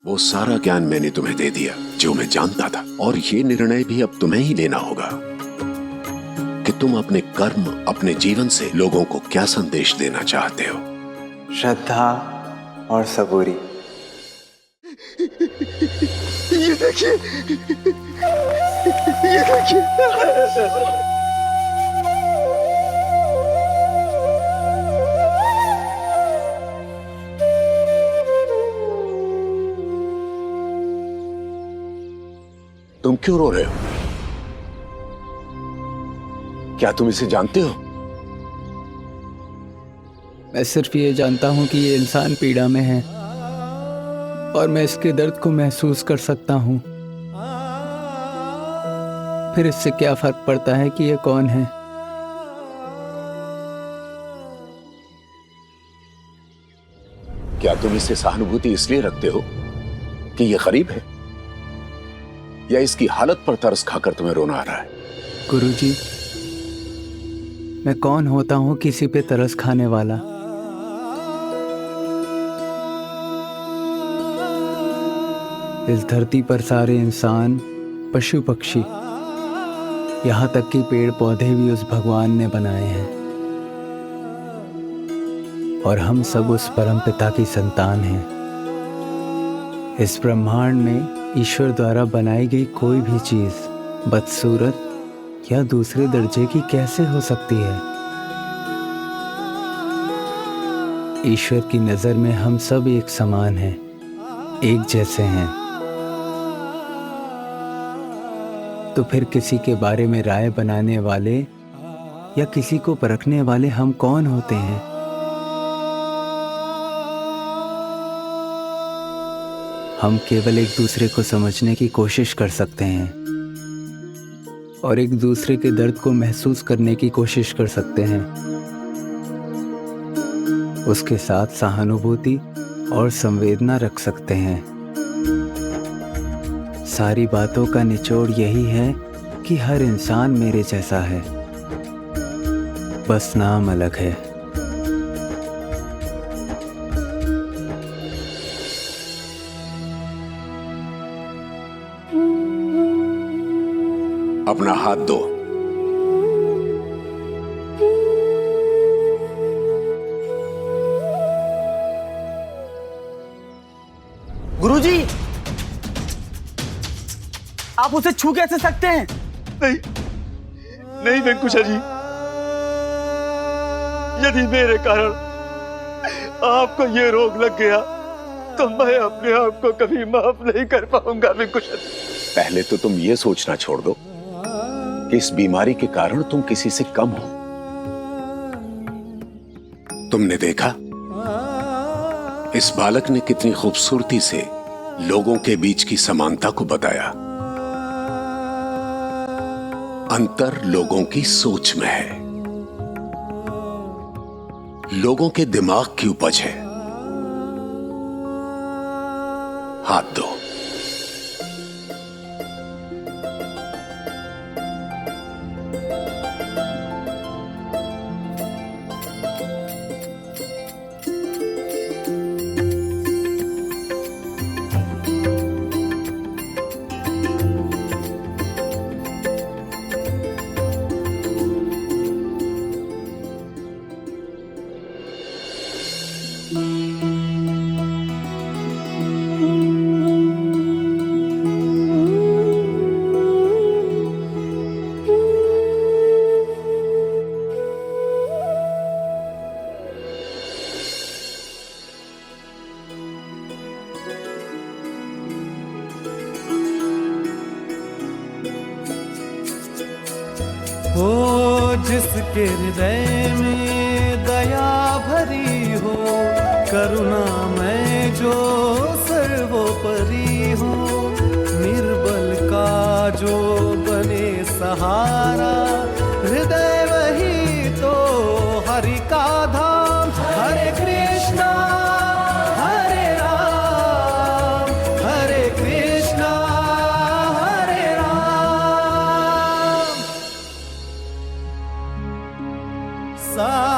वो सारा ज्ञान मैंने तुम्हें दे दिया जो मैं जानता था, और ये निर्णय भी अब तुम्हें ही लेना होगा कि तुम अपने कर्म, अपने जीवन से लोगों को क्या संदेश देना चाहते हो। श्रद्धा और सबूरी। ये देखिए, ये देखिए। तुम क्यों रो रहे हो? क्या तुम इसे जानते हो? मैं सिर्फ ये जानता हूं कि ये इंसान पीड़ा में है और मैं इसके दर्द को महसूस कर सकता हूं। फिर इससे क्या फर्क पड़ता है कि ये कौन है? क्या तुम इससे सहानुभूति इसलिए रखते हो कि ये गरीब है, या इसकी हालत पर तरस खाकर तुम्हें रोना आ रहा है? गुरुजी, मैं कौन होता हूं किसी पे तरस खाने वाला? इस धरती पर सारे इंसान, पशु पक्षी, यहाँ तक कि पेड़ पौधे भी उस भगवान ने बनाए हैं, और हम सब उस परम पिता की संतान हैं। इस ब्रह्मांड में ईश्वर द्वारा बनाई गई कोई भी चीज बदसूरत या दूसरे दर्जे की कैसे हो सकती है? ईश्वर की नजर में हम सब एक समान हैं, एक जैसे हैं। तो फिर किसी के बारे में राय बनाने वाले या किसी को परखने वाले हम कौन होते हैं? हम केवल एक दूसरे को समझने की कोशिश कर सकते हैं और एक दूसरे के दर्द को महसूस करने की कोशिश कर सकते हैं, उसके साथ सहानुभूति और संवेदना रख सकते हैं। सारी बातों का निचोड़ यही है कि हर इंसान मेरे जैसा है, बस नाम अलग है। अपना हाथ दो। गुरुजी, आप उसे छू कैसे सकते हैं? नहीं, नहीं वेंकुशा जी, यदि मेरे कारण आपको ये रोग लग गया तो मैं अपने आप को कभी माफ नहीं कर पाऊंगा वेंकुशा जी। पहले तो तुम ये सोचना छोड़ दो कि इस बीमारी के कारण तुम किसी से कम हो। तुमने देखा इस बालक ने कितनी खूबसूरती से लोगों के बीच की समानता को बताया। अंतर लोगों की सोच में है, लोगों के दिमाग की उपज है। हाथ दो। हो जिसके हृदय में दया भरी हो, करुणा में जो सर्वोपरि हो, निर्बल का जो बने सहारा, हृदय वही तो हरि का धाम। हरे कृष्णा हरे राम, हरे कृष्णा हरे राम। साई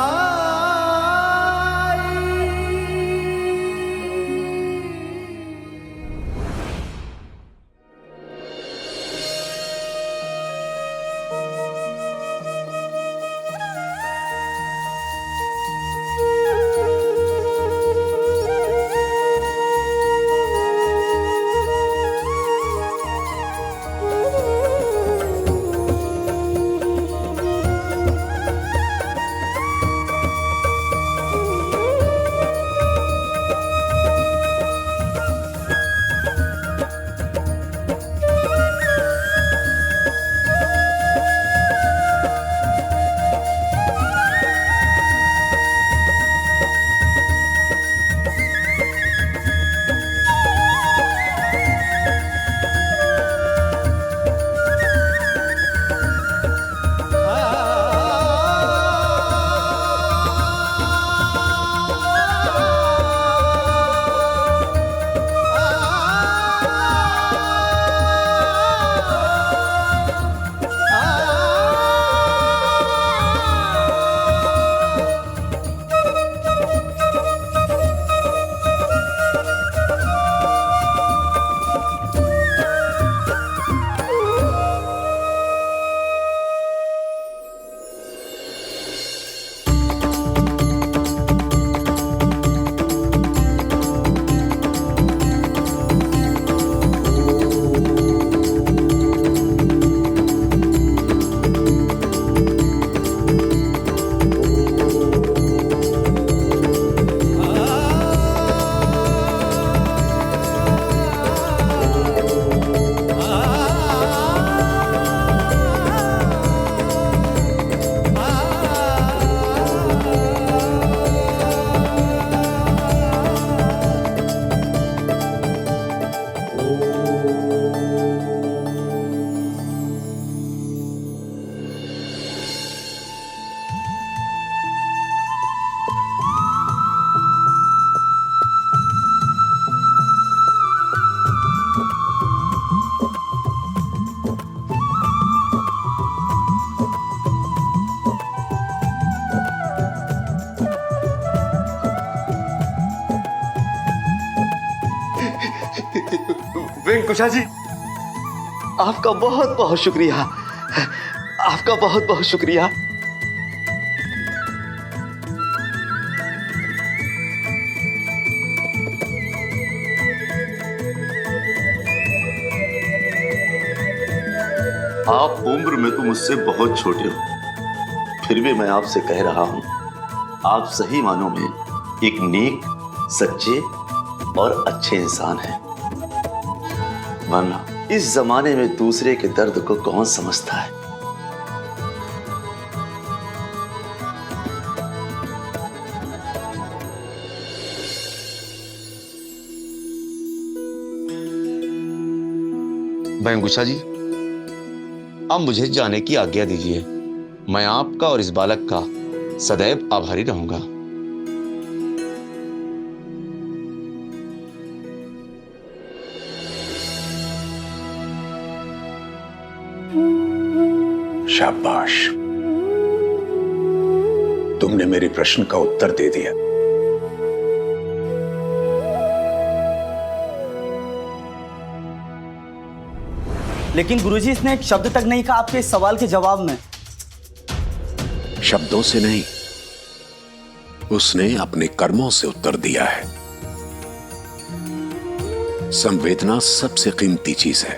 वेंकुशा जी, आपका बहुत बहुत शुक्रिया, आपका बहुत बहुत शुक्रिया। आप उम्र में तो मुझसे बहुत छोटे हो, फिर भी मैं आपसे कह रहा हूं, आप सही मानों में एक नेक, सच्चे और अच्छे इंसान हैं। वरना इस जमाने में दूसरे के दर्द को कौन समझता है। वेंकुशा जी, अब मुझे जाने की आज्ञा दीजिए। मैं आपका और इस बालक का सदैव आभारी रहूंगा। शाबाश, तुमने मेरे प्रश्न का उत्तर दे दिया। लेकिन गुरुजी, इसने एक शब्द तक नहीं कहा आपके इस सवाल के जवाब में। शब्दों से नहीं, उसने अपने कर्मों से उत्तर दिया है। संवेदना सबसे कीमती चीज है।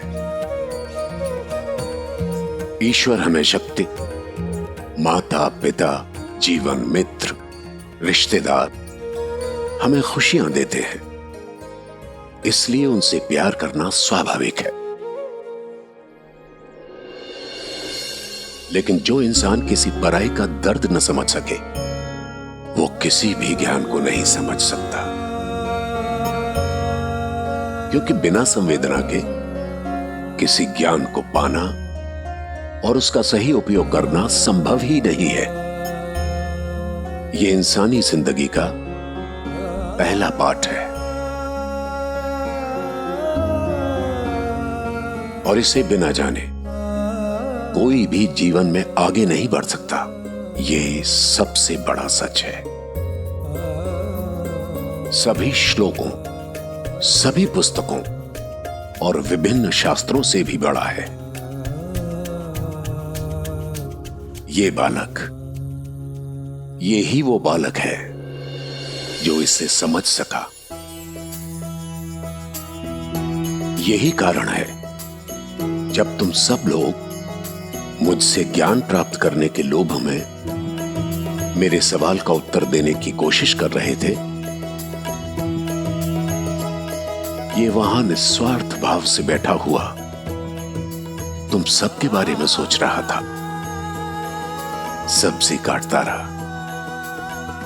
ईश्वर हमें शक्ति, माता पिता, जीवन मित्र, रिश्तेदार हमें खुशियां देते हैं, इसलिए उनसे प्यार करना स्वाभाविक है। लेकिन जो इंसान किसी पराई का दर्द न समझ सके, वो किसी भी ज्ञान को नहीं समझ सकता, क्योंकि बिना संवेदना के किसी ज्ञान को पाना और उसका सही उपयोग करना संभव ही नहीं है। यह इंसानी जिंदगी का पहला पाठ है और इसे बिना जाने कोई भी जीवन में आगे नहीं बढ़ सकता। ये सबसे बड़ा सच है। सभी श्लोकों, सभी पुस्तकों और विभिन्न शास्त्रों से भी बड़ा है। ये बालक, ये ही वो बालक है जो इसे समझ सका। यही कारण है जब तुम सब लोग मुझसे ज्ञान प्राप्त करने के लोभ में मेरे सवाल का उत्तर देने की कोशिश कर रहे थे, ये वहां निस्वार्थ भाव से बैठा हुआ तुम सबके बारे में सोच रहा था। सब्जी काटता रहा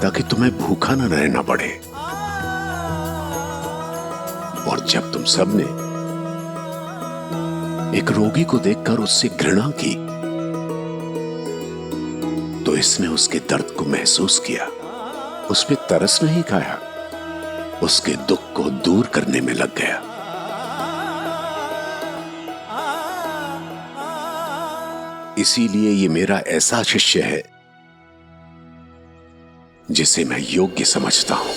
ताकि तुम्हें भूखा न रहना पड़े। और जब तुम सबने एक रोगी को देखकर उससे घृणा की, तो इसने उसके दर्द को महसूस किया, उस पे तरस नहीं खाया, उसके दुख को दूर करने में लग गया। इसीलिए ये मेरा ऐसा शिष्य है जिसे मैं योग्य समझता हूं।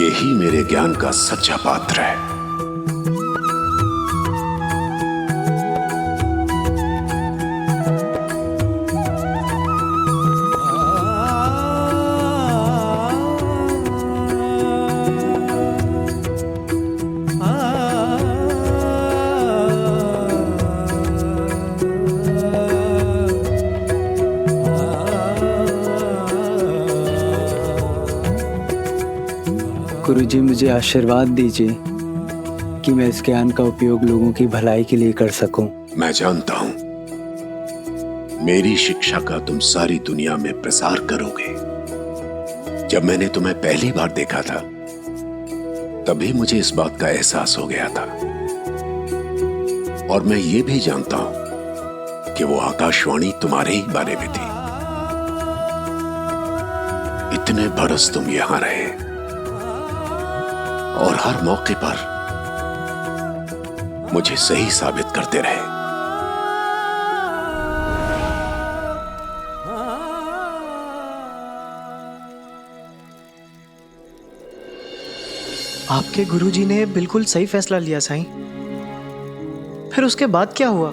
यही मेरे ज्ञान का सच्चा पात्र है। गुरुजी, मुझे आशीर्वाद दीजिए कि मैं इस ज्ञान का उपयोग लोगों की भलाई के लिए कर सकूं। मैं जानता हूं मेरी शिक्षा का तुम सारी दुनिया में प्रसार करोगे। जब मैंने तुम्हें पहली बार देखा था, तभी मुझे इस बात का एहसास हो गया था। और मैं ये भी जानता हूं कि वो आकाशवाणी तुम्हारे ही बारे में थी। इतने बरस तुम यहां रहे और हर मौके पर मुझे सही साबित करते रहे। आपके गुरुजी ने बिल्कुल सही फैसला लिया साईं। फिर उसके बाद क्या हुआ?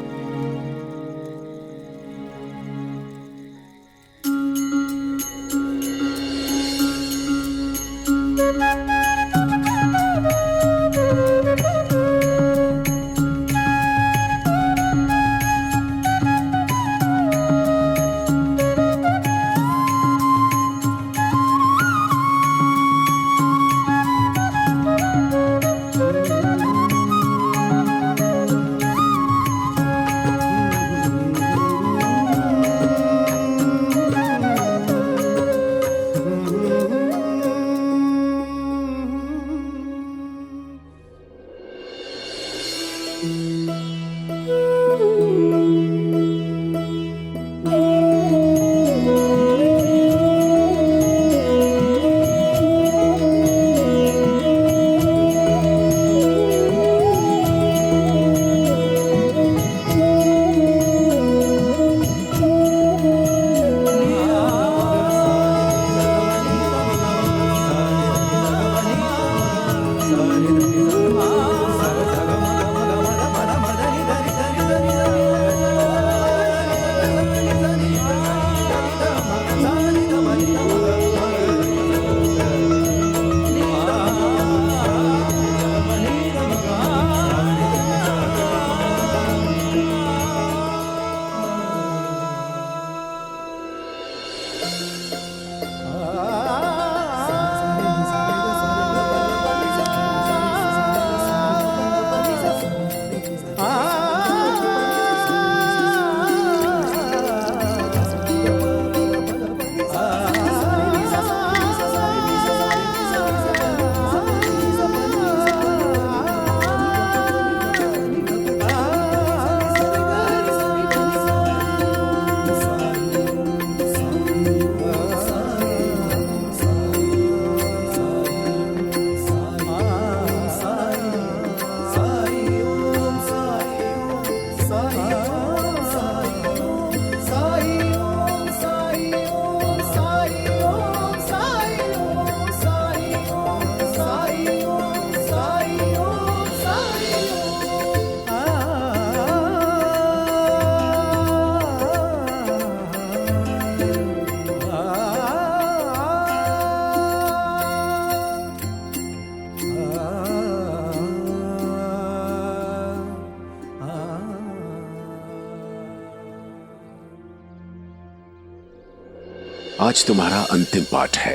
आज तुम्हारा अंतिम पाठ है।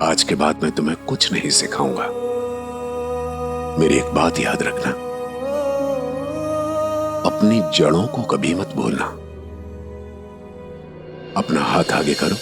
आज के बाद मैं तुम्हें कुछ नहीं सिखाऊंगा। मेरी एक बात याद रखना, अपनी जड़ों को कभी मत भूलना। अपना हाथ आगे करो।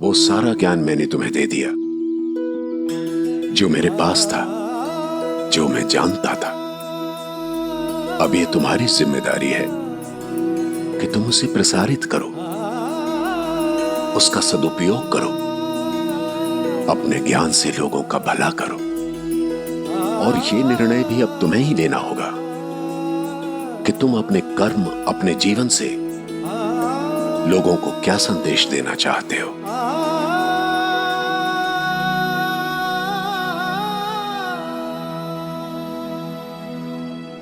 वो सारा ज्ञान मैंने तुम्हें दे दिया जो मेरे पास था, जो मैं जानता था। अब ये तुम्हारी जिम्मेदारी है कि तुम उसे प्रसारित करो, उसका सदुपयोग करो, अपने ज्ञान से लोगों का भला करो। और ये निर्णय भी अब तुम्हें ही लेना होगा कि तुम अपने कर्म, अपने जीवन से लोगों को क्या संदेश देना चाहते हो।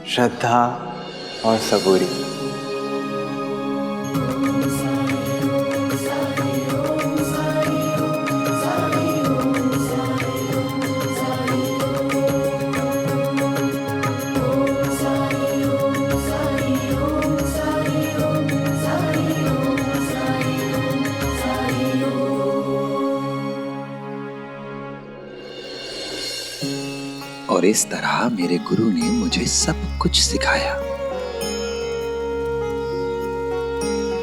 श्रद्धा और सबूरी। और इस तरह मेरे गुरु ने मुझे सब कुछ सिखाया,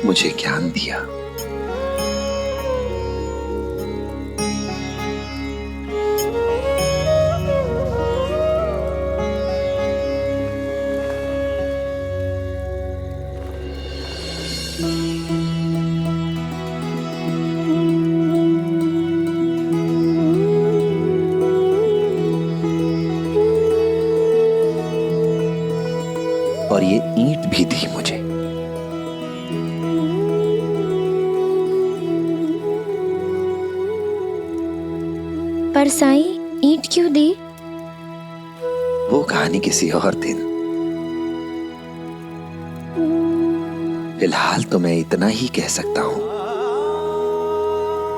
मुझे ज्ञान दिया। और ये ईंट भी दी मुझे। पर साईं, ईंट क्यों दी? वो कहानी किसी और दिन। फिलहाल तो मैं इतना ही कह सकता हूं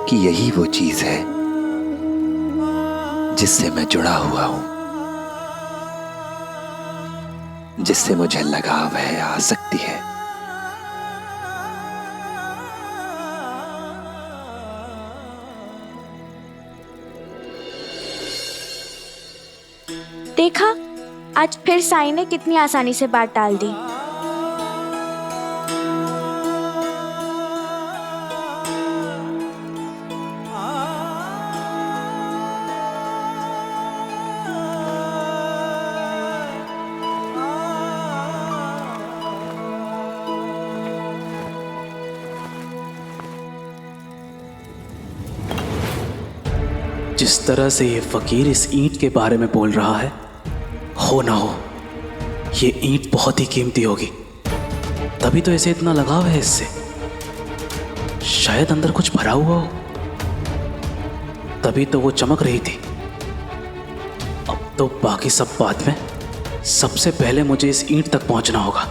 कि यही वो चीज है जिससे मैं जुड़ा हुआ हूं, जिससे मुझे लगाव है, आसक्ति है। देखा, आज फिर साईं ने कितनी आसानी से बात टाल दी। जिस तरह से ये फकीर इस ईंट के बारे में बोल रहा है, हो ना हो ये ईंट बहुत ही कीमती होगी, तभी तो इसे इतना लगाव है इससे। शायद अंदर कुछ भरा हुआ हो, तभी तो वो चमक रही थी। अब तो बाकी सब बाद में, सबसे पहले मुझे इस ईंट तक पहुंचना होगा।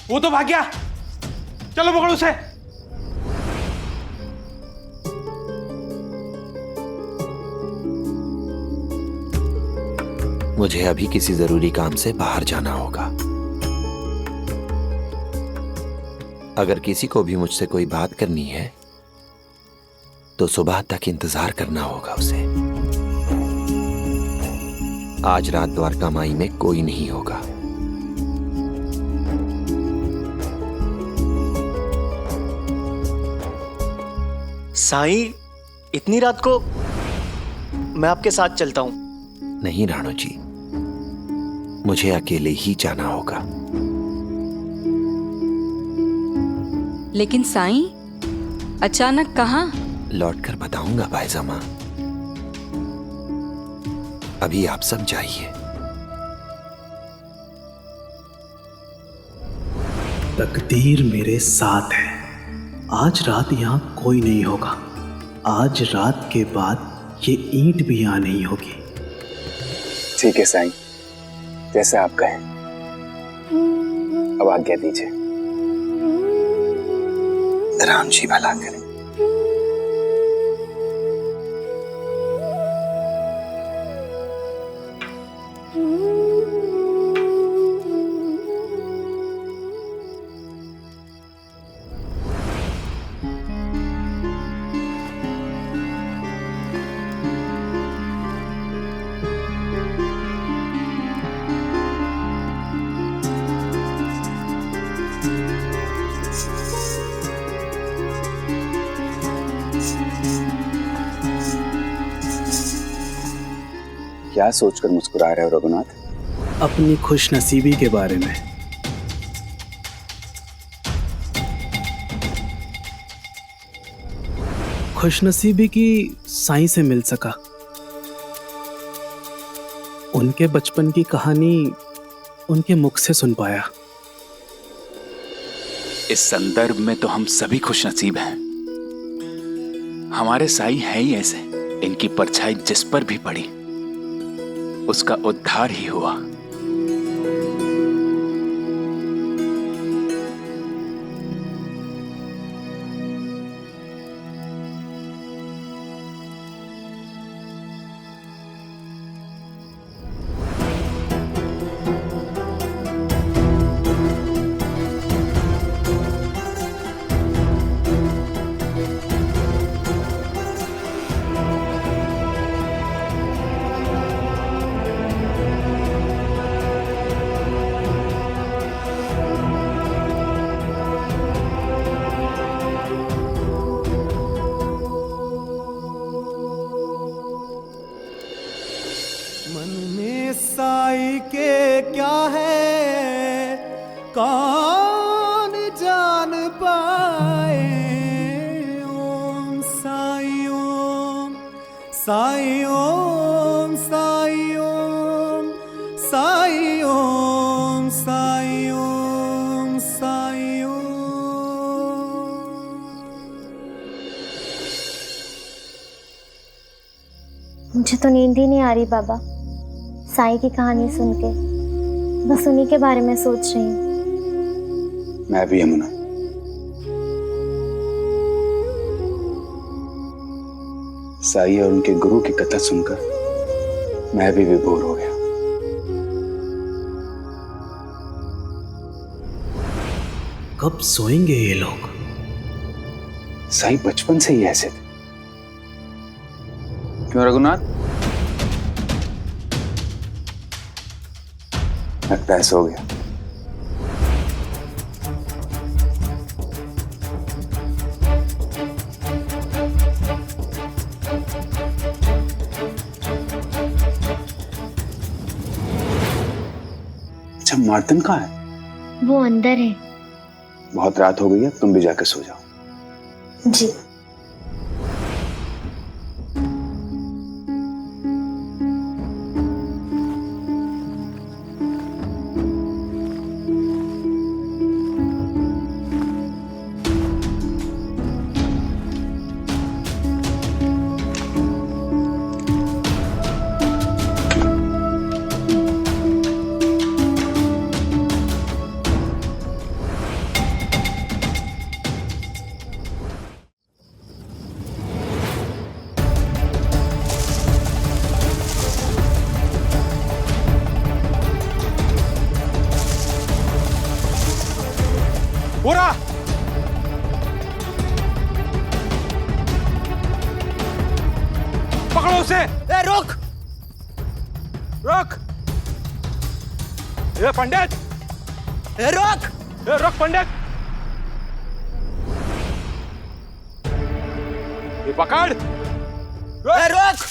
वो तो भाग गया, चलो पकड़ो उसे। मुझे अभी किसी जरूरी काम से बाहर जाना होगा। अगर किसी को भी मुझसे कोई बात करनी है तो सुबह तक इंतजार करना होगा उसे। आज रात द्वारका माई में कोई नहीं होगा। साईं, इतनी रात को मैं आपके साथ चलता हूं। नहीं राणो जी, मुझे अकेले ही जाना होगा। लेकिन साईं, अचानक कहाँ? लौटकर बताऊंगा भाईजामा। अभी आप सब जाइए। तकदीर मेरे साथ है। आज रात यहाँ कोई नहीं होगा। आज रात के बाद ये ईंट भी यहाँ नहीं होगी। ठीक है साईं, जैसा आप कहें। अब आज्ञा दीजिए। राम जी भला करें। क्या सोचकर मुस्कुरा रहे हो रघुनाथ? अपनी खुश नसीबी के बारे में। खुशनसीबी की साईं से मिल सका। उनके बचपन की कहानी उनके मुख से सुन पाया। इस संदर्भ में तो हम सभी खुशनसीब हैं। हमारे साईं हैं ही ऐसे, इनकी परछाई जिस पर भी पड़ी उसका उद्धार ही हुआ। मन में साई के क्या है कौन जान पाए। ओम साई ओम साई ओम साई ओम साई ओम साई ओम साई ओम। मुझे तो नींद ही नहीं आ रही बाबा, साईं की कहानी सुन के बस उन्हीं के बारे में सोच रही हूँ। मैं भी यमुना। साईं और उनके गुरु की कथा सुनकर मैं भी विभोर हो गया। कब सोएंगे ये लोग? साईं बचपन से ही ऐसे थे। क्यों रघुनाथ? लगता है सो गया। अच्छा, मार्तन कहाँ है? वो अंदर है। बहुत रात हो गई है, तुम भी जाकर सो जाओ। जी। पूरा पकड़ो उसे। ए रोक रोक। ए पंडित, ए रोक। ए रोक पंडित, ये पकड़। ए रोक।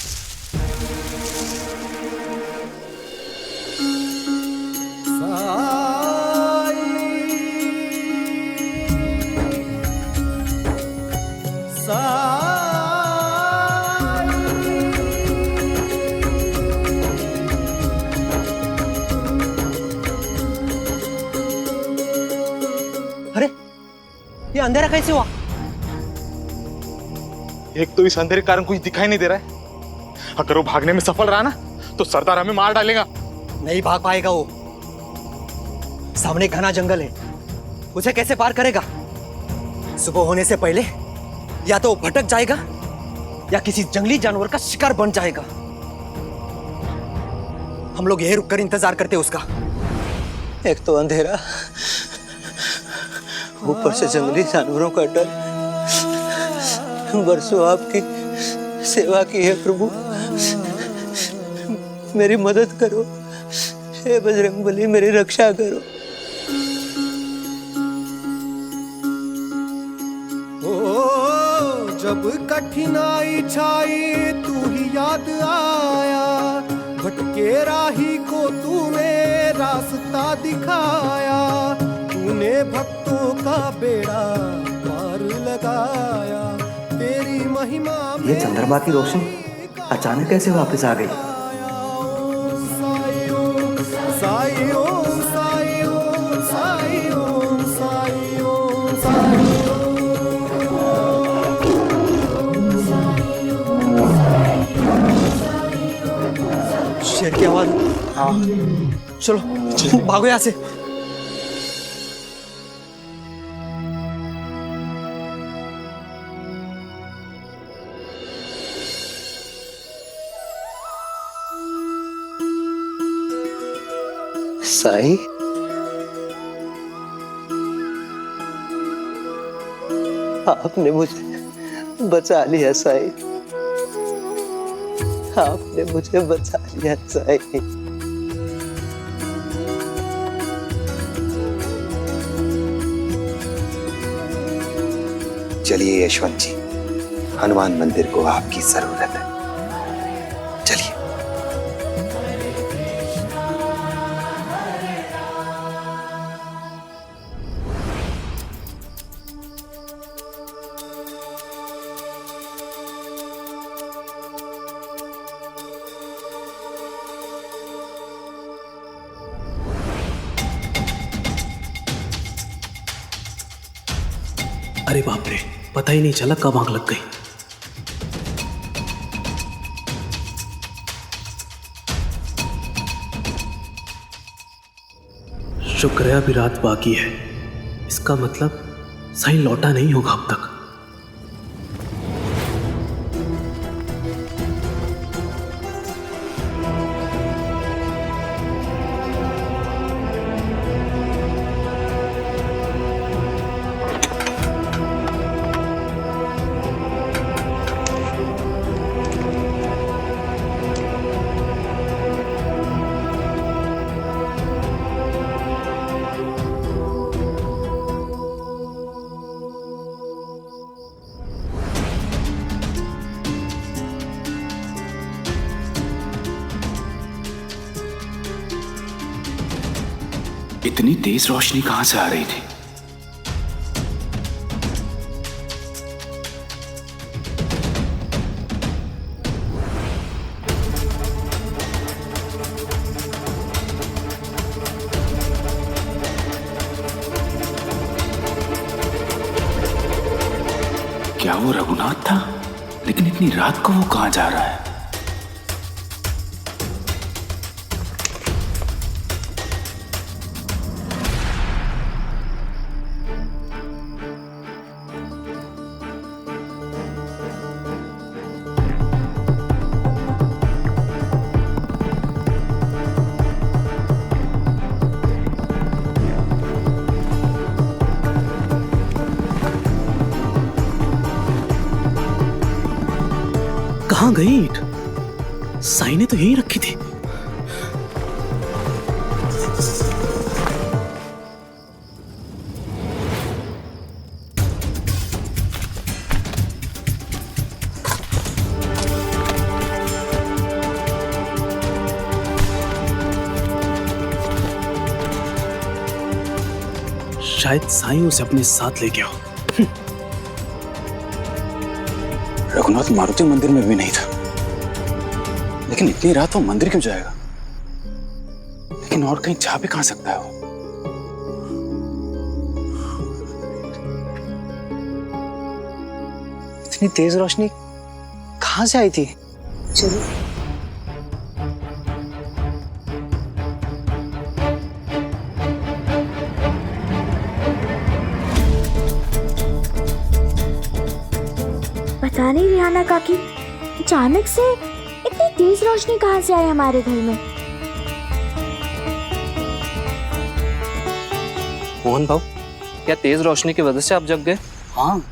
अरे ये अंधेरा कैसे हुआ? एक तो इस अंधेरे के कारण कुछ दिखाई नहीं दे रहा है। अगर वो भागने में सफल रहा ना तो सरदार हमें मार डालेगा। नहीं भाग पाएगा वो, सामने घना जंगल है, उसे कैसे पार करेगा? सुबह होने से पहले या तो वो भटक जाएगा या किसी जंगली जानवर का शिकार बन जाएगा। हम लोग यहीं रुककर इंतजार करते उसका। एक तो अंधेरा, ऊपर से जंगली जानवरों का डर। बरसों आपकी सेवा की है प्रभु, मेरी मदद करो। हे बजरंगबली, मेरी रक्षा करो। ओ जब कठिनाई छाई तू ही याद आया, भटके राही को तूने रास्ता दिखाया, तूने भक्तों का बेड़ा पार लगाया, तेरी महिमा। ये चंद्रमा की रोशनी अचानक कैसे वापस आ गई? साई ओम साई ओम साई ओम साई ओम साई ओम साई ओम। शेर की आवाज। हाँ चलो भागो यहाँ से। साई, आपने मुझे बचा लिया साई, आपने मुझे बचा लिया साई। चलिए यशवंत जी, हनुमान मंदिर को आपकी जरूरत है। चलिए। अरे बाप रे, पता ही नहीं चला कब आग लग गई। शुक्र है अभी रात बाकी है, इसका मतलब साईं लौटा नहीं होगा अब तक। इतनी तेज रोशनी कहां से आ रही थी? क्या वो रघुनाथ था? लेकिन इतनी रात को वो कहां जा रहा है? कहां गई ईंट? साईं ने तो यहीं रखी थी। शायद साईं उसे अपने साथ ले गया हो। रघुनाथ मारुति मंदिर में भी नहीं था, लेकिन इतनी रात वो मंदिर क्यों जाएगा? लेकिन और कहीं जा भी कहां सकता है वो? इतनी तेज रोशनी कहां से आई थी? चलो पता नहीं रिहाना काकी अचानक से इतनी तेज रोशनी कहाँ से आई हमारे घर में। मोहन भाऊ, क्या तेज रोशनी की वजह से आप जग गए? हाँ।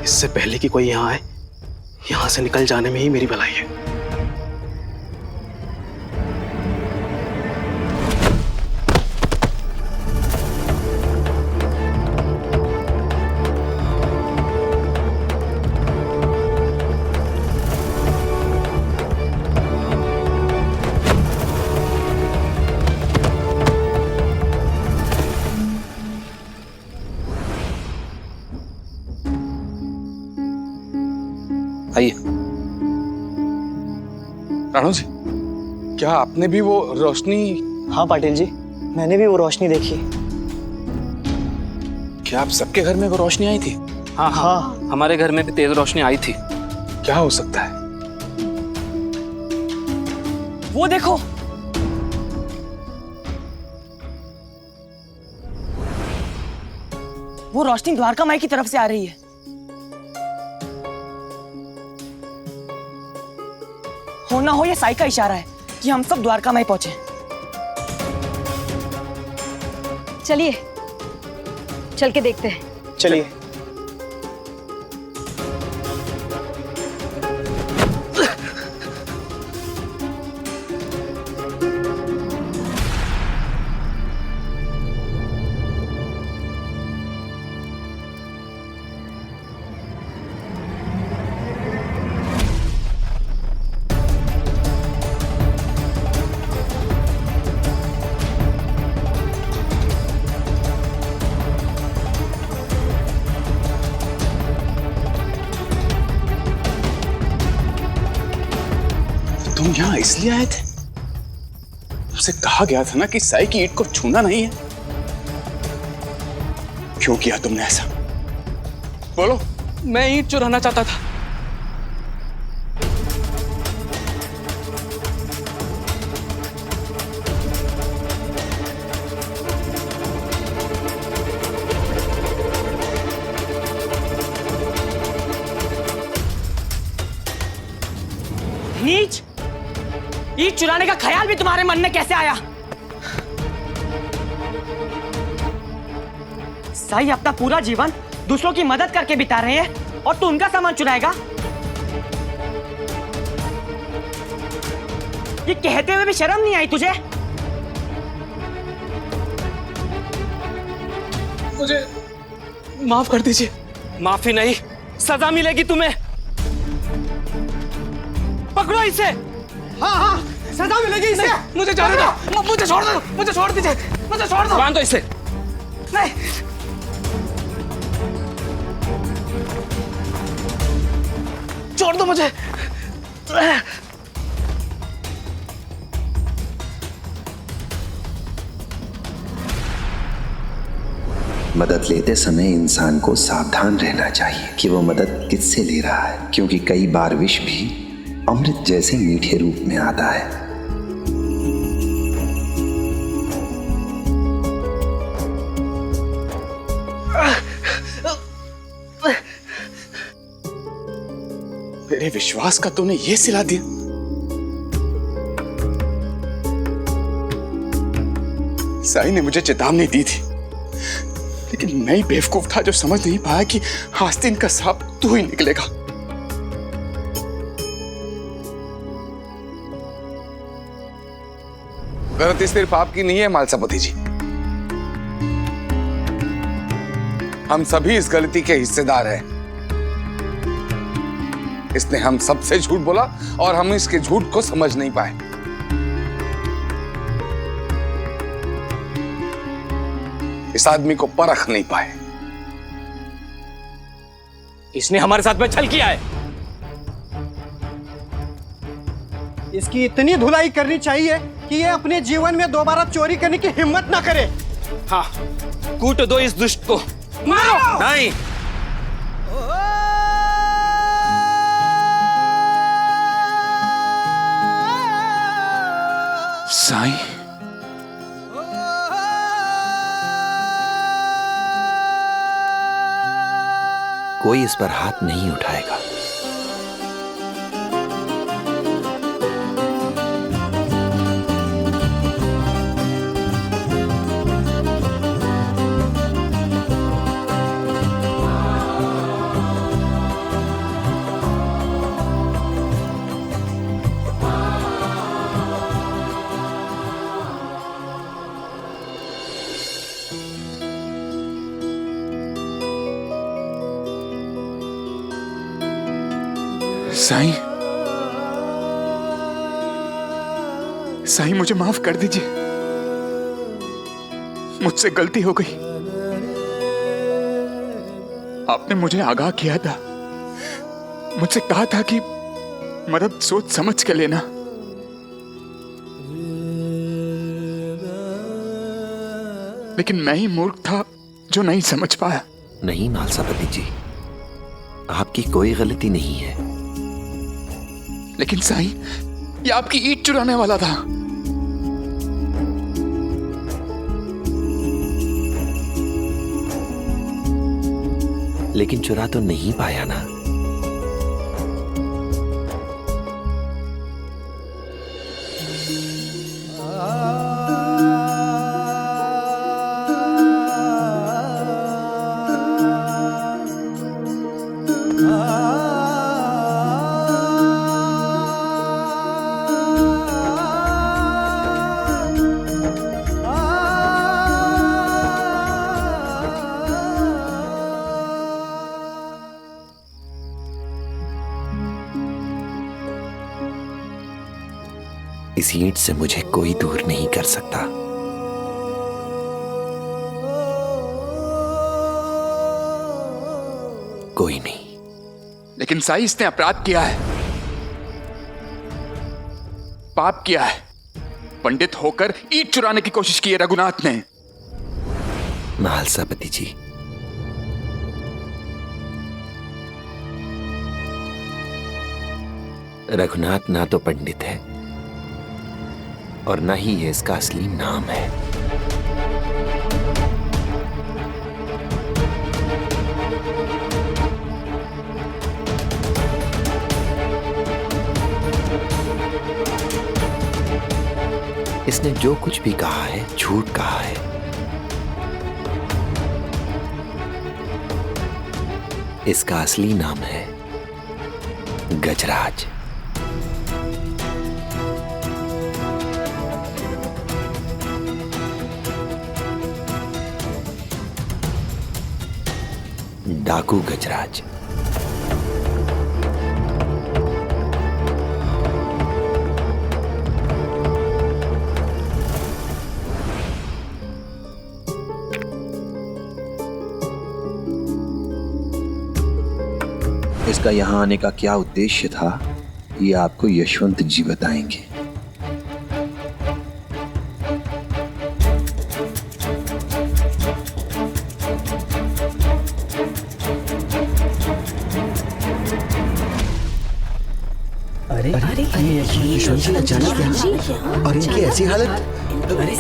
इससे पहले कि कोई यहाँ आए, यहाँ से निकल जाने में ही मेरी भलाई है। आइए। राणू जी, क्या आपने भी वो रोशनी? हाँ पाटिल जी, मैंने भी वो रोशनी देखी। क्या आप सबके घर में वो रोशनी आई थी? हाँ हाँ, हमारे घर में भी तेज रोशनी आई थी। क्या हो सकता है? वो देखो, वो रोशनी द्वारका माई की तरफ से आ रही है। हो ना हो ये साई का इशारा है कि हम सब द्वारका माई पहुंचे। चलिए चल के देखते हैं। चलिए। तुम यहाँ इसलिए आए थे? उसे कहा गया था ना कि साई की ईंट को छूना नहीं है। क्यों किया तुमने ऐसा? बोलो। मैं ईंट चुराना चाहता था। नीच, ईंट चुराने का ख्याल भी तुम्हारे मन में कैसे आया? साई अपना पूरा जीवन दूसरों की मदद करके बिता रहे हैं और तू उनका सामान चुराएगा? ये कहते हुए भी शर्म नहीं आई तुझे? मुझे माफ कर दीजिए। माफी नहीं, सजा मिलेगी तुम्हें। पकड़ो इसे। हाँ हाँ, सजा मिलेगी इसे। मुझे जाने दो, मुझे छोड़ दो, मुझे छोड़ दीजिए, मुझे छोड़ दो। बांध दो इसे। नहीं, छोड़ दो मुझे। मदद लेते समय इंसान को सावधान रहना चाहिए कि वो मदद किससे ले रहा है, क्योंकि कई बार विष भी अमृत जैसे मीठे रूप में आता है। मेरे विश्वास का तूने ये सिला दिया। साई ने मुझे चेतावनी दी थी, लेकिन मैं ही बेवकूफ था जो समझ नहीं पाया कि आस्तीन का सांप तू ही निकलेगा। गलती सिर्फ आपकी नहीं है मालसापति जी, हम सभी इस गलती के हिस्सेदार हैं। इसने हम सबसे झूठ बोला और हम इसके झूठ को समझ नहीं पाए। इस आदमी को परख नहीं पाए। इसने हमारे साथ में छल किया है। इसकी इतनी धुलाई करनी चाहिए कि ये अपने जीवन में दोबारा चोरी करने की हिम्मत ना करे। हाँ, कूट दो इस दुष्ट को। मारो। नहीं। साईं, कोई इस पर हाथ नहीं उठाएगा। साईं, साईं मुझे माफ कर दीजिए। मुझसे गलती हो गई। आपने मुझे आगाह किया था, मुझसे कहा था कि मदद सोच समझ के लेना। लेकिन मैं ही मूर्ख था जो नहीं समझ पाया। नहीं नालसापति जी, आपकी कोई गलती नहीं है। लेकिन साईं, ये आपकी ईंट चुराने वाला था। लेकिन चुरा तो नहीं पाया ना। इस ईंट से मुझे कोई दूर नहीं कर सकता। कोई नहीं। लेकिन साईं, इसने अपराध किया है, पाप किया है। पंडित होकर ईंट चुराने की कोशिश की है रघुनाथ ने। नालसापति जी, रघुनाथ ना तो पंडित है और ना ही ये इसका असली नाम है। इसने जो कुछ भी कहा है झूठ कहा है। इसका असली नाम है गजराज। डाकू गजराज। इसका यहां आने का क्या उद्देश्य था, ये आपको यशवंत जी बताएंगे। अरे यशवंत जी अचानक यहाँ और इनकी ऐसी हालत।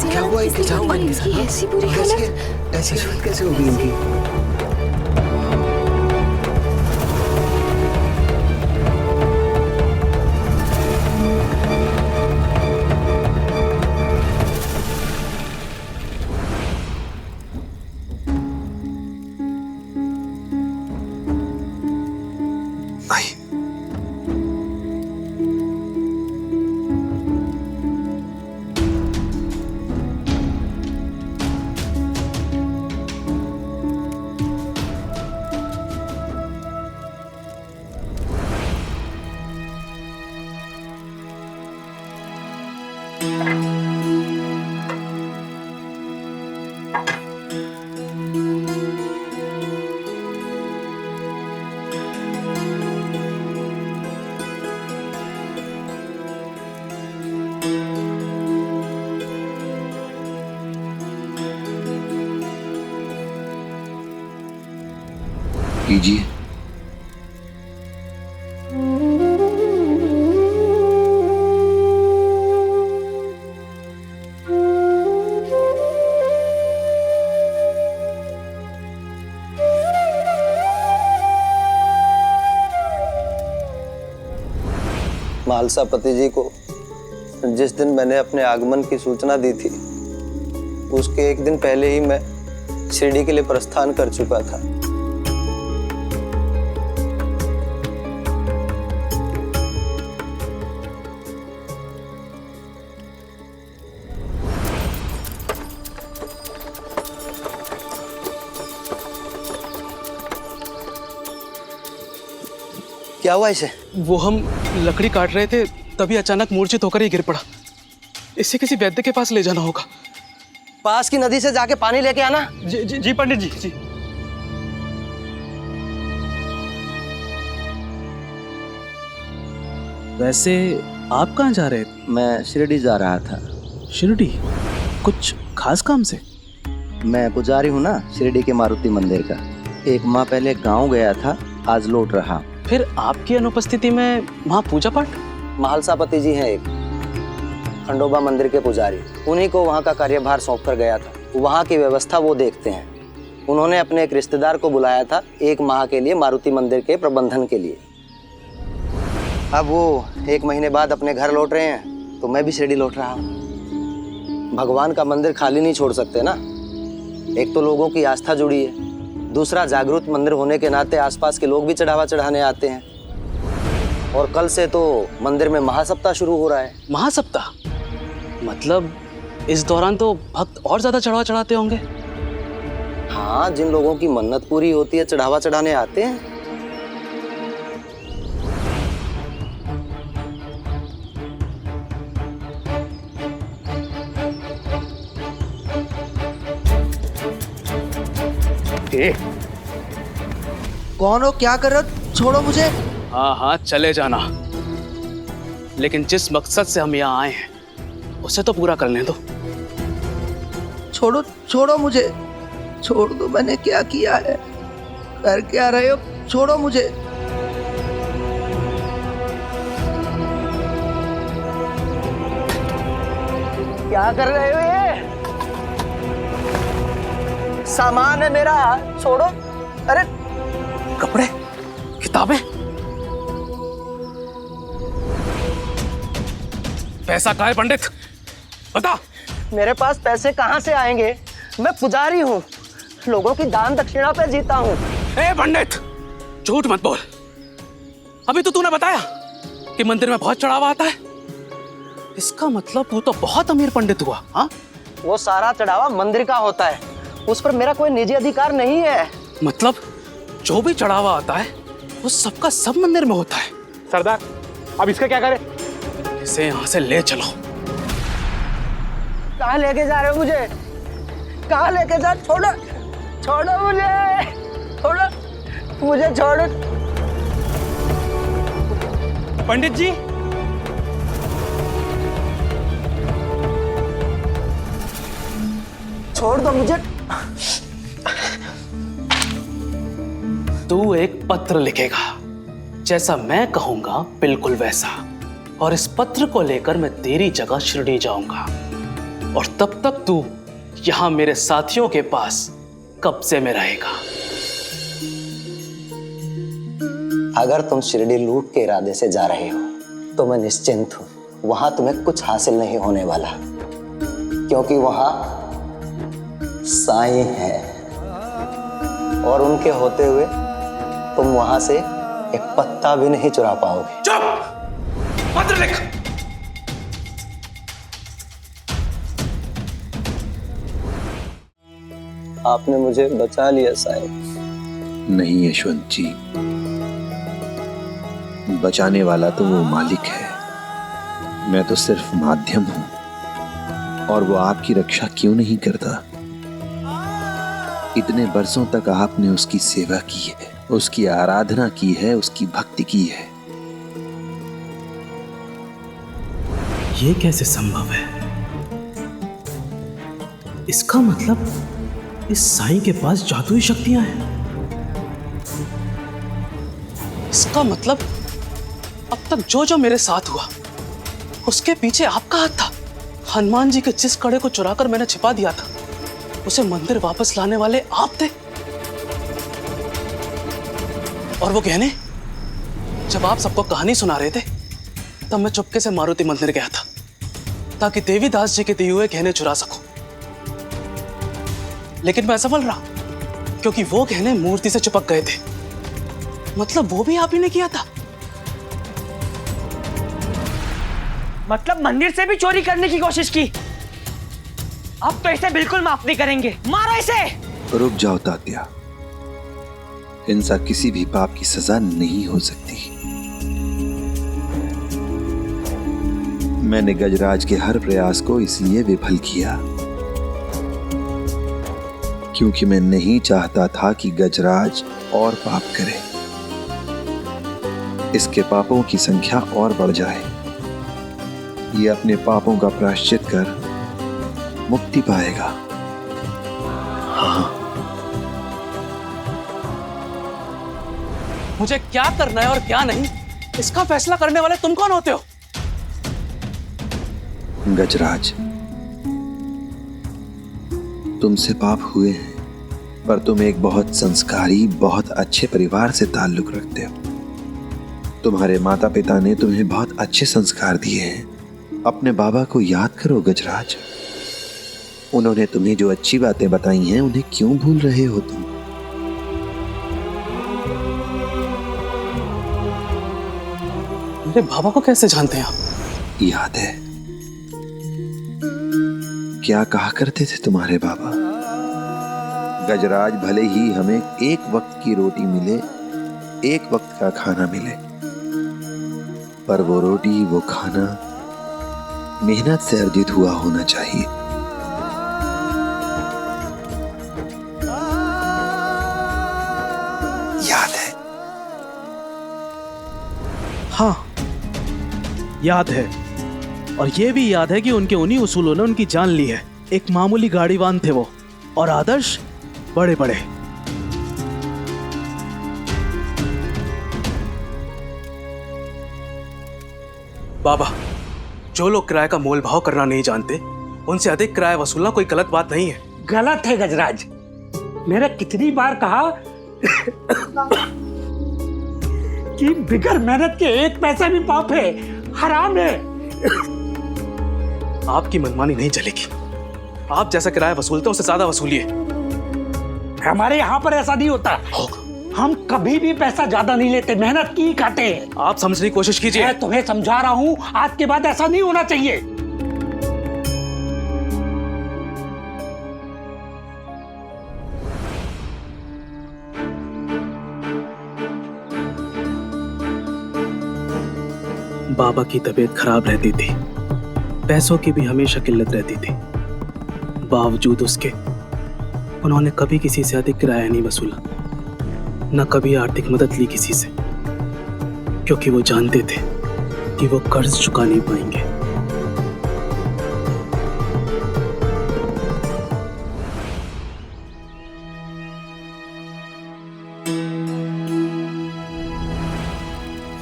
क्या हुआ इनके साथ? ऐसी बुरी हालत ऐसी कैसे होगी इनकी? कीजिए। महालसापति जी को जिस दिन मैंने अपने आगमन की सूचना दी थी, उसके एक दिन पहले ही मैं शिरडी के लिए प्रस्थान कर चुका था। क्या हुआ इसे? वो हम लकड़ी काट रहे थे, तभी अचानक मूर्छित होकर ही गिर पड़ा। इसे किसी वैद्य के पास ले जाना होगा। पास की नदी से जाके पानी लेके आना। जी पंडित जी। जी वैसे आप कहाँ जा रहे थे? मैं शिरडी जा रहा था। शिरडी? कुछ खास काम से? मैं पुजारी हूँ ना शिरडी के मारुति मंदिर का। एक माह पहले गांव गया था, आज लौट रहा। फिर आपकी अनुपस्थिति में वहाँ पूजा पाठ? महालसापति जी हैं एक खंडोबा मंदिर के पुजारी, उन्हीं को वहाँ का कार्यभार सौंप कर गया था। वहाँ की व्यवस्था वो देखते हैं। उन्होंने अपने एक रिश्तेदार को बुलाया था 1 माह के लिए मारुति मंदिर के प्रबंधन के लिए। अब वो 1 महीने बाद अपने घर लौट रहे हैं, तो मैं भी शिरडी लौट रहा हूँ। भगवान का मंदिर खाली नहीं छोड़ सकते ना। एक तो लोगों की आस्था जुड़ी है, दूसरा जागरूक मंदिर होने के नाते आसपास के लोग भी चढ़ावा चढ़ाने आते हैं। और कल से तो मंदिर में महासप्ताह शुरू हो रहा है। महासप्ताह? मतलब इस दौरान तो भक्त और ज्यादा चढ़ावा चढ़ाते होंगे? हाँ, जिन लोगों की मन्नत पूरी होती है चढ़ावा चढ़ाने आते हैं। कौन हो? क्या कर रहे हो? छोड़ो मुझे। हाँ हाँ चले जाना, लेकिन जिस मकसद से हम यहाँ आए हैं उसे तो पूरा करने दो। छोड़ो छोड़ो मुझे, छोड़ दो। मैंने क्या किया है? कर क्या रहे हो? छोड़ो मुझे। क्या कर रहे हो? ये सामान है मेरा, छोड़ो। अरे कपड़े, किताबें, पैसा कहाँ है पंडित? बता। मेरे पास पैसे कहाँ से आएंगे? मैं पुजारी हूँ, लोगों की दान दक्षिणा पे जीता हूँ। ए पंडित, झूठ मत बोल। अभी तो तूने बताया कि मंदिर में बहुत चढ़ावा आता है। इसका मतलब वो तो बहुत अमीर पंडित हुआ। हाँ, वो सारा चढ़ावा मंदिर का होता है, उस पर मेरा कोई निजी अधिकार नहीं है। मतलब जो भी चढ़ावा आता है वो सबका सब मंदिर में होता है। सरदार, अब इसका क्या करें? इसे यहाँ से ले चलो। कहाँ लेके जा रहे हो मुझे? कहाँ लेके जा? छोड़ो, छोड़ो मुझे, छोड़ो मुझे, छोड़ो। पंडित जी, छोड़ दो मुझे। तू एक पत्र लिखेगा, जैसा मैं कहूंगा बिल्कुल वैसा, और इस पत्र को लेकर मैं तेरी जगह शिरडी जाऊंगा, और तब तक तू यहां मेरे साथियों के पास कब्जे में रहेगा। अगर तुम शिरडी लूट के इरादे से जा रहे हो तो मैं निश्चिंत हूं, वहां तुम्हें कुछ हासिल नहीं होने वाला, क्योंकि वहां साईं है, और उनके होते हुए तुम वहां से एक पत्ता भी नहीं चुरा पाओगे। चुप! पत्र लिख। आपने मुझे बचा लिया साईं। नहीं यशवंत जी, बचाने वाला तो वो मालिक है, मैं तो सिर्फ माध्यम हूं। और वो आपकी रक्षा क्यों नहीं करता? इतने बरसों तक आपने उसकी सेवा की है, उसकी आराधना की है, उसकी भक्ति की है। ये कैसे संभव है? इसका मतलब इस साईं के पास जादुई शक्तियां हैं। इसका मतलब अब तक जो जो मेरे साथ हुआ उसके पीछे आपका हाथ था। हनुमान जी के जिस कड़े को चुराकर मैंने छिपा दिया था उसे मंदिर वापस लाने वाले आप थे। और वो गहने, जब आप सबको कहानी सुना रहे थे तब मैं चुपके से मारुति मंदिर गया था ताकि देवीदास जी के दिए हुए गहने चुरा सकूं। लेकिन मैं असफल रहा क्योंकि वो गहने मूर्ति से चिपक गए थे। मतलब वो भी आप ही ने किया था? मतलब मंदिर से भी चोरी करने की कोशिश की? अब तो इसे बिल्कुल माफ नहीं करेंगे, मारो इसे। रुक जाओ तात्या, हिंसा किसी भी पाप की सजा नहीं हो सकती। मैंने गजराज के हर प्रयास को इसलिए विफल किया क्योंकि मैं नहीं चाहता था कि गजराज और पाप करे, इसके पापों की संख्या और बढ़ जाए। ये अपने पापों का प्रायश्चित कर मुक्ति पाएगा। हाँ। मुझे क्या करना है और क्या नहीं, इसका फैसला करने वाले तुम कौन होते हो? गजराज, तुमसे पाप हुए हैं, पर तुम एक बहुत संस्कारी, बहुत अच्छे परिवार से ताल्लुक रखते हो। तुम्हारे माता पिता ने तुम्हें बहुत अच्छे संस्कार दिए हैं। अपने बाबा को याद करो गजराज, उन्होंने तुम्हें जो अच्छी बातें बताई हैं उन्हें क्यों भूल रहे हो तुम? मेरे बाबा को कैसे जानते हैं आप? याद है क्या कहा करते थे तुम्हारे बाबा? गजराज, भले ही हमें एक वक्त की रोटी मिले, एक वक्त का खाना मिले, पर वो रोटी, वो खाना मेहनत से अर्जित हुआ होना चाहिए। याद है? हाँ, याद है। और ये भी याद है कि उनके उन्हीं उसूलों ने उनकी जान ली है। एक मामूली गाड़ीवान थे वो, और आदर्श बड़े बड़े। बाबा, जो लोग किराए का मोल भाव करना नहीं जानते उनसे अधिक किराया वसूलना कोई गलत बात नहीं है। गलत है गजराज। मैंने कितनी बार कहा कि बिगर मेहनत के एक पैसा भी पाप है, हराम है। आपकी मनमानी नहीं चलेगी। आप जैसा किराया वसूलते हो उससे ज्यादा वसूलिए। हमारे यहाँ पर ऐसा नहीं होता। हम कभी भी पैसा ज्यादा नहीं लेते, मेहनत की खाते हैं। आप समझने की कोशिश कीजिए। मैं तुम्हें समझा रहा हूँ, आज के बाद ऐसा नहीं होना चाहिए। बाबा की तबीयत खराब रहती थी, पैसों की भी हमेशा किल्लत रहती थी। बावजूद उसके उन्होंने कभी किसी से अधिक किराया नहीं वसूला, न कभी आर्थिक मदद ली किसी से, क्योंकि वो जानते थे कि वो कर्ज चुका नहीं पाएंगे।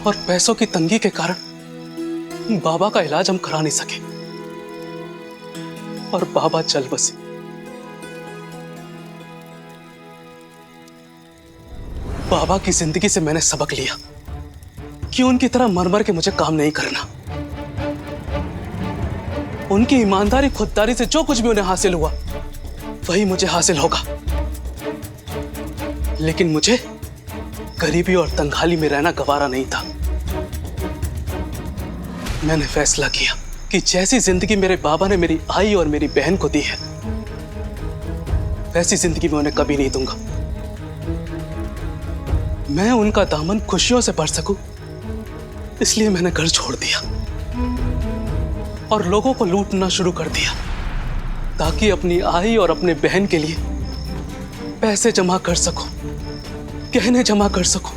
और पैसों की तंगी के कारण बाबा का इलाज हम करा नहीं सके और बाबा चल बसे। बाबा की जिंदगी से मैंने सबक लिया कि उनकी तरह मर मर के मुझे काम नहीं करना। उनकी ईमानदारी, खुददारी से जो कुछ भी उन्हें हासिल हुआ वही मुझे हासिल होगा। लेकिन मुझे गरीबी और तंगहाली में रहना गवारा नहीं था। मैंने फैसला किया कि जैसी जिंदगी मेरे बाबा ने मेरी आई और मेरी बहन को दी है, वैसी जिंदगी मैं उन्हें कभी नहीं दूंगा। मैं उनका दामन खुशियों से भर सकूं, इसलिए मैंने घर छोड़ दिया और लोगों को लूटना शुरू कर दिया, ताकि अपनी आई और अपने बहन के लिए पैसे जमा कर सकूं, गहने जमा कर सकूं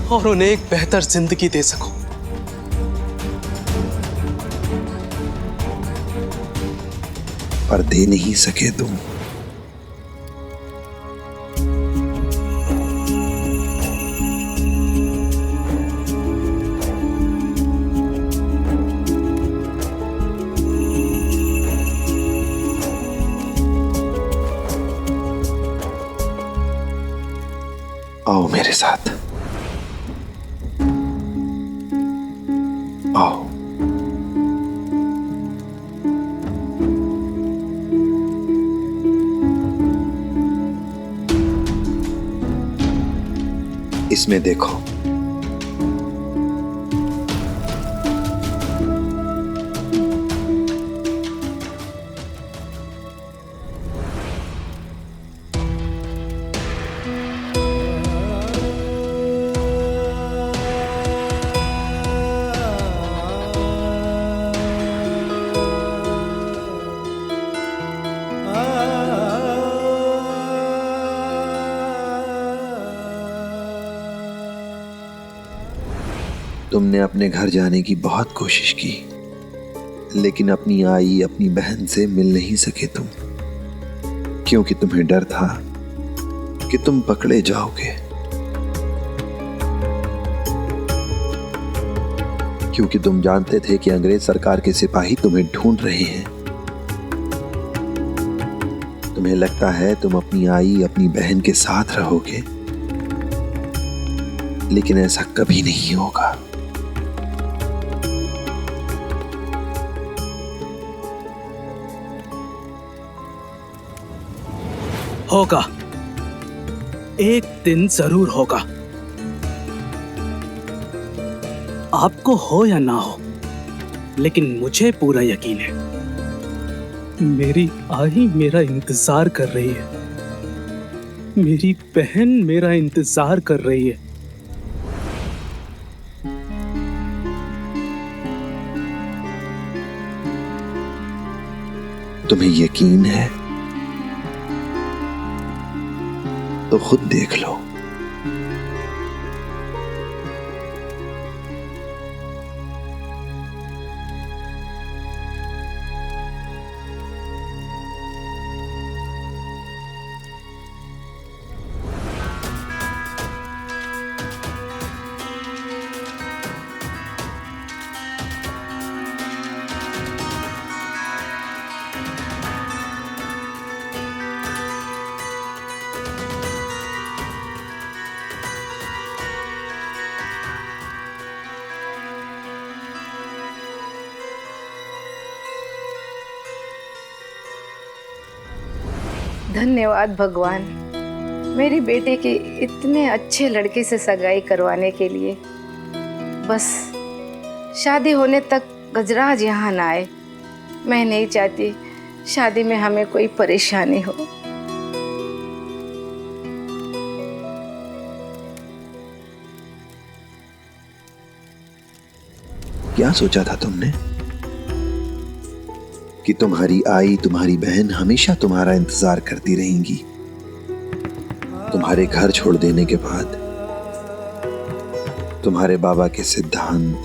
और उन्हें एक बेहतर जिंदगी दे सकूं। पर दे नहीं सके तुम। मेरे साथ। आओ। इसमें देखो। तुमने अपने घर जाने की बहुत कोशिश की, लेकिन अपनी आई, अपनी बहन से मिल नहीं सके तुम, क्योंकि तुम्हें डर था कि तुम पकड़े जाओगे, क्योंकि तुम जानते थे कि अंग्रेज सरकार के सिपाही तुम्हें ढूंढ रहे हैं। तुम्हें लगता है तुम अपनी आई, अपनी बहन के साथ रहोगे, लेकिन ऐसा कभी नहीं होगा। होगा, एक दिन जरूर होगा। आपको हो या ना हो, लेकिन मुझे पूरा यकीन है मेरी आई मेरा इंतजार कर रही है, मेरी बहन मेरा इंतजार कर रही है। तुम्हें यकीन है तो खुद देख लो। धन्यवाद भगवान, मेरी बेटे के इतने अच्छे लड़के से सगाई करवाने के लिए। बस शादी होने तक गजराज यहाँ ना आए। मैं नहीं चाहती शादी में हमें कोई परेशानी हो। क्या सोचा था तुमने कि तुम्हारी आई, तुम्हारी बहन हमेशा तुम्हारा इंतजार करती रहेंगी? तुम्हारे घर छोड़ देने के बाद तुम्हारे बाबा के सिद्धांत,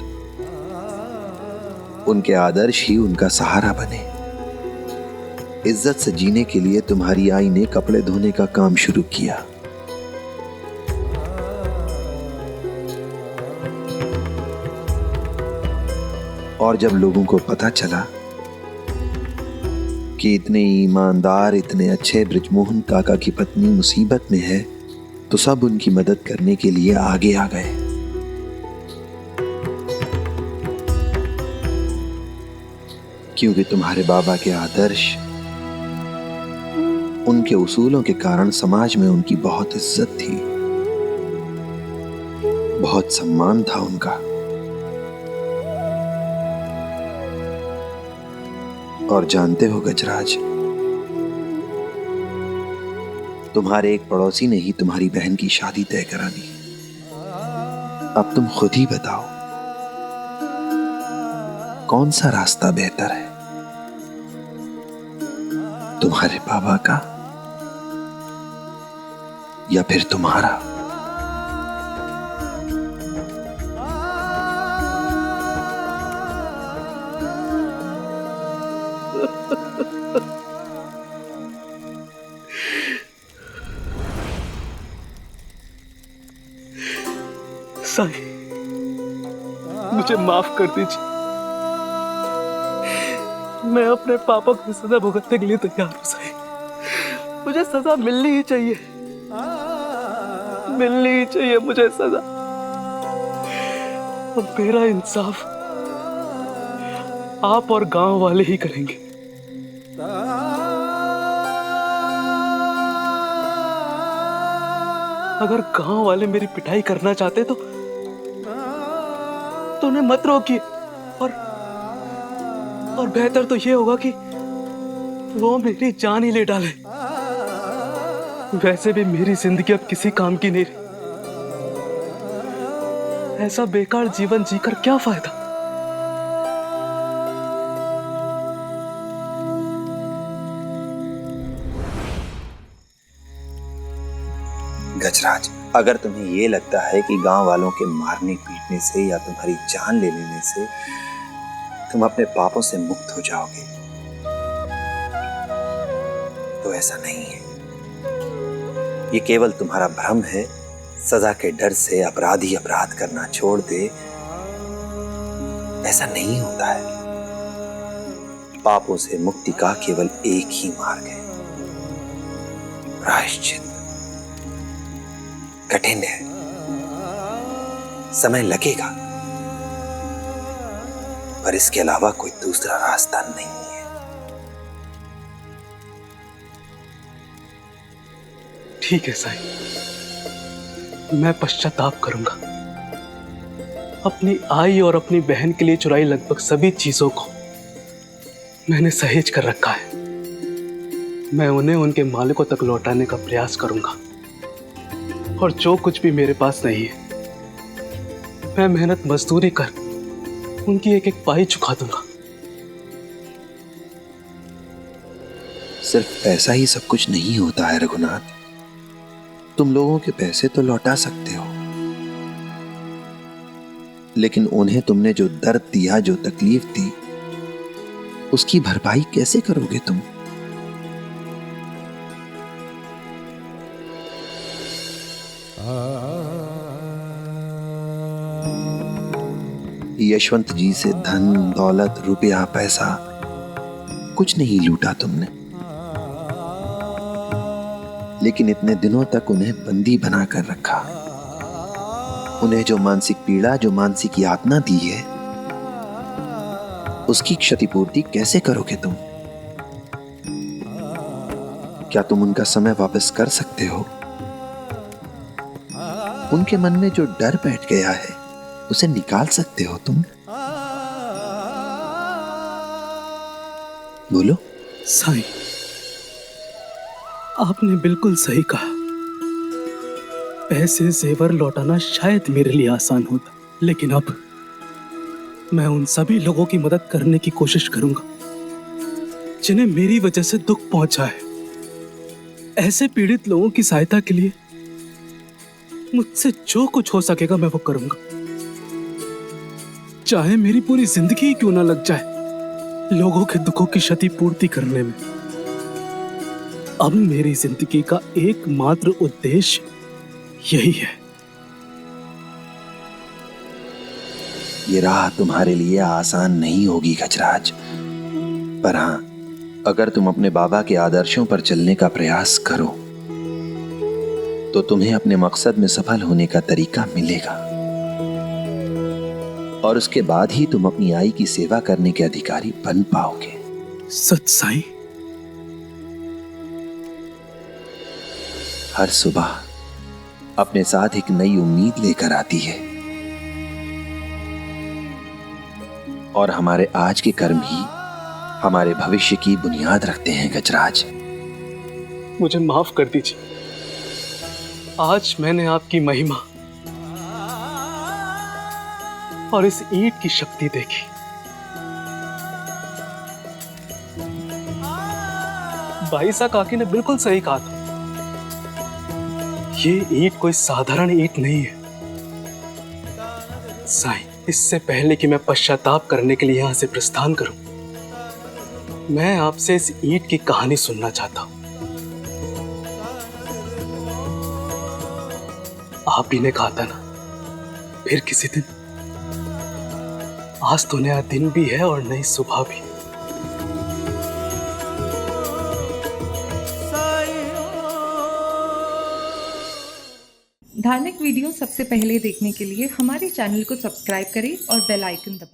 उनके आदर्श ही उनका सहारा बने। इज्जत से जीने के लिए तुम्हारी आई ने कपड़े धोने का काम शुरू किया। और जब लोगों को पता चला कि इतने ईमानदार, इतने अच्छे बृजमोहन काका की पत्नी मुसीबत में है, तो सब उनकी मदद करने के लिए आगे आ गए। क्योंकि तुम्हारे बाबा के आदर्श, उनके उसूलों के कारण समाज में उनकी बहुत इज्जत थी, बहुत सम्मान था उनका। और जानते हो गजराज, तुम्हारे एक पड़ोसी ने ही तुम्हारी बहन की शादी तय करा दी। अब तुम खुद ही बताओ, कौन सा रास्ता बेहतर है, तुम्हारे बाबा का या फिर तुम्हारा? साईं, मुझे माफ कर दीजिए। मैं अपने पापा की सजा भुगतने के लिए तैयार हूं साईं। मुझे सजा मिलनी ही चाहिए। मिलनी ही चाहिए मुझे सजा। अब मेरा इंसाफ आप और गांव वाले ही करेंगे। अगर गांव वाले मेरी पिटाई करना चाहते तो उन्हें मत रोकिए, और बेहतर तो ये होगा कि वो मेरी जान ही ले डाले। वैसे भी मेरी जिंदगी अब किसी काम की नहीं रही। ऐसा बेकार जीवन जीकर क्या फायदा। गजराज, अगर तुम्हें ये लगता है कि गांव वालों के मारने पीटने से या तुम्हारी जान ले लेने से तुम अपने पापों से मुक्त हो जाओगे, तो ऐसा नहीं है। ये केवल तुम्हारा भ्रम है। सजा के डर से अपराधी अपराध करना छोड़ दे, ऐसा नहीं होता है। पापों से मुक्ति का केवल एक ही मार्ग है, प्रायश्चित। कठिन है, समय लगेगा, पर इसके अलावा कोई दूसरा रास्ता नहीं है। ठीक है साईं, मैं पश्चाताप करूंगा। अपनी आई और अपनी बहन के लिए चुराई लगभग सभी चीजों को मैंने सहेज कर रखा है। मैं उन्हें उनके मालिकों तक लौटाने का प्रयास करूंगा, और जो कुछ भी मेरे पास नहीं है मैं मेहनत मजदूरी कर उनकी एक एक पाई चुका दूंगा। सिर्फ पैसा ही सब कुछ नहीं होता है रघुनाथ। तुम लोगों के पैसे तो लौटा सकते हो, लेकिन उन्हें तुमने जो दर्द दिया, जो तकलीफ दी, उसकी भरपाई कैसे करोगे तुम? यशवंत जी से धन दौलत रुपया पैसा कुछ नहीं लूटा तुमने, लेकिन इतने दिनों तक उन्हें बंदी बनाकर रखा। उन्हें जो मानसिक पीड़ा, जो मानसिक यातना दी है, उसकी क्षतिपूर्ति कैसे करोगे तुम? क्या तुम उनका समय वापस कर सकते हो? उनके मन में जो डर बैठ गया है उसे निकाल सकते हो तुम? बोलो। साईं, आपने बिल्कुल सही कहा। पैसे जेवर लौटाना शायद मेरे लिए आसान होता, लेकिन अब मैं उन सभी लोगों की मदद करने की कोशिश करूंगा जिन्हें मेरी वजह से दुख पहुंचा है। ऐसे पीड़ित लोगों की सहायता के लिए मुझसे जो कुछ हो सकेगा मैं वो करूंगा, चाहे मेरी पूरी जिंदगी क्यों ना लग जाए लोगों के दुखों की क्षतिपूर्ति करने में। अब मेरी जिंदगी का एकमात्र उद्देश्य यही है। ये राह तुम्हारे लिए आसान नहीं होगी गजराज, पर हां, अगर तुम अपने बाबा के आदर्शों पर चलने का प्रयास करो तो तुम्हें अपने मकसद में सफल होने का तरीका मिलेगा, और उसके बाद ही तुम अपनी आई की सेवा करने के अधिकारी बन पाओगे। सच साईं। हर सुबह अपने साथ एक नई उम्मीद लेकर आती है, और हमारे आज के कर्म ही हमारे भविष्य की बुनियाद रखते हैं गजराज। मुझे माफ कर दीजिए, आज मैंने आपकी महिमा और इस ईंट की शक्ति देखी। भाईसा काकी ने बिल्कुल सही कहा था, ये ईंट कोई साधारण ईंट नहीं है। साईं, इससे पहले कि मैं पश्चाताप करने के लिए यहां से प्रस्थान करूं, मैं आपसे इस ईंट की कहानी सुनना चाहता हूं। आप ही ने कहा था ना, फिर किसी दिन। आज तो नया दिन भी है और नई सुबह भी। धार्मिक वीडियो सबसे पहले देखने के लिए हमारे चैनल को सब्सक्राइब करें और बेल आइकन दबाएं।